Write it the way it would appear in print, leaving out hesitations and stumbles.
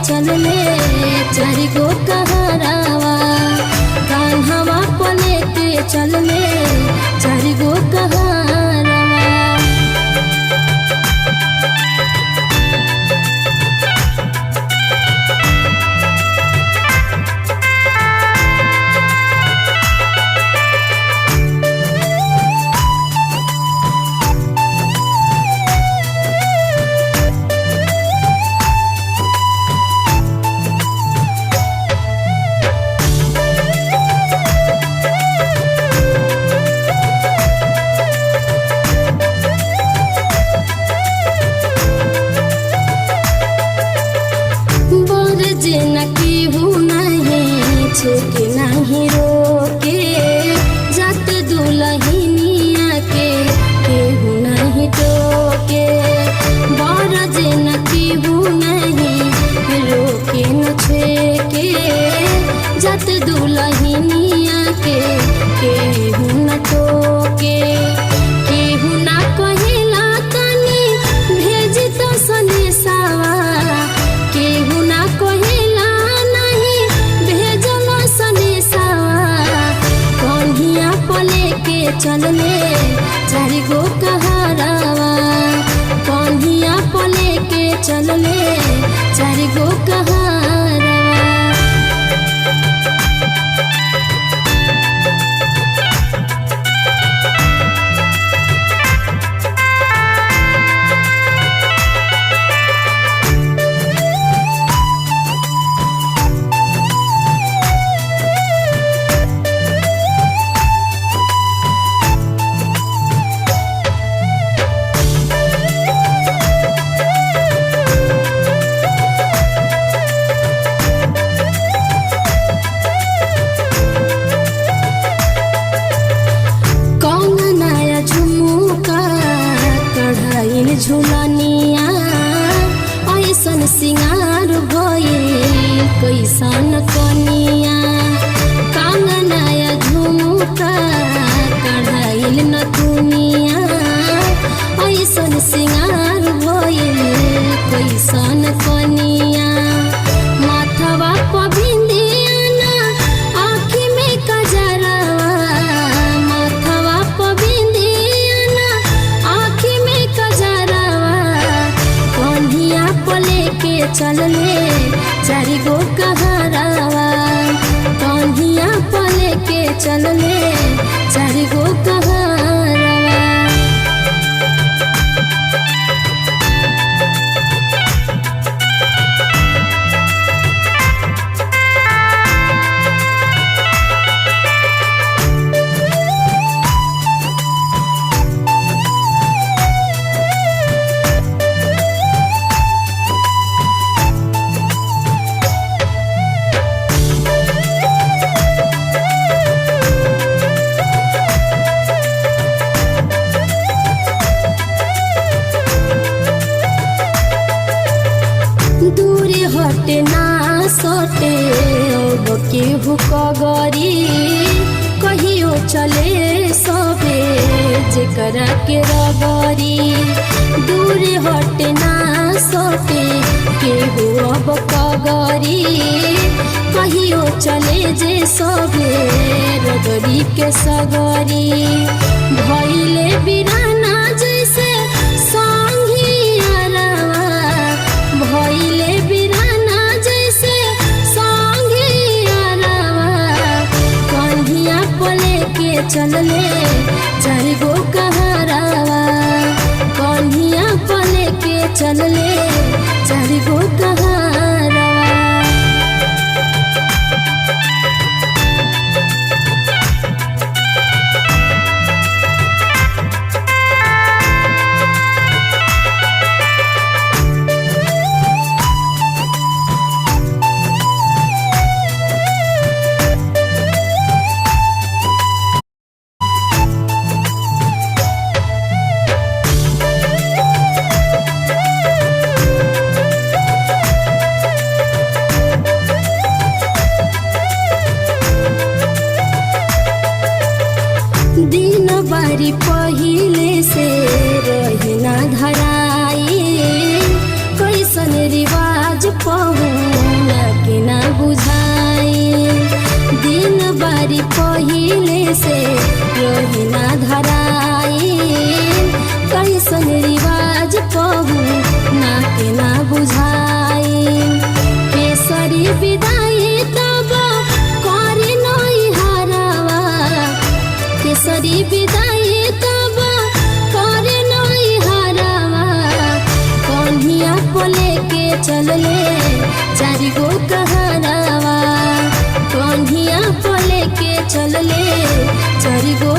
चलले चारि गो कहरावा कान्हावा पले के चलले चारि गो कहरावा। छेके नहीं रोके जात दुलहिनिया के केहू नहीं टोके बर जे न केहू नहीं रोके न छेके जात दुलहिनिया के केहू न टोके केहू ना कहेला तनी भेज तो संदेशावा केहू ना कहेला चलले चारि गो कहरावा कन्हिया पले के चलले चारि गो कहरावा। झुलनिया ऐसन सिंगार भइल कैसन कनिया कांगनाया झुमका कढ़ाइल नथुनिया ऐसन सिंगार भइल कैसन कनिया माथवा प बिंदिया ना आँखी में कजरवा माथवा प बिंदिया ना आँखी में कजरवा कन्हिया पले के चलले चारि गो कहरावा कन्हिया पले के चलले चारि गो कहरावा। दूरे हटे ना सटे अब केहू कगरी कहियो चले सबे जेकरा के रगरी दूरे हटे ना सटे केहू अब कगरी कहियो चले जे सबे रगरी के सगरी भइले बिराना जैसे भइले बिराना जैसे संगियारावा कन्हिया पले के चलले चारि गो कहरावा कन्हिया पले के चलले चारि गो कहरावा। दिन बारी पहिले से रही ना धराई कैसन रिवाज पहु कैसन रिवाज कहूँ ना के ना बुझाई केसरी विदाई तब करे नई हारावा केसरी विदाई तब करे नई हारावा कन्हिया पोले के चलले चारि गो कहरावा कन्हिया पोले के चलले चारि गो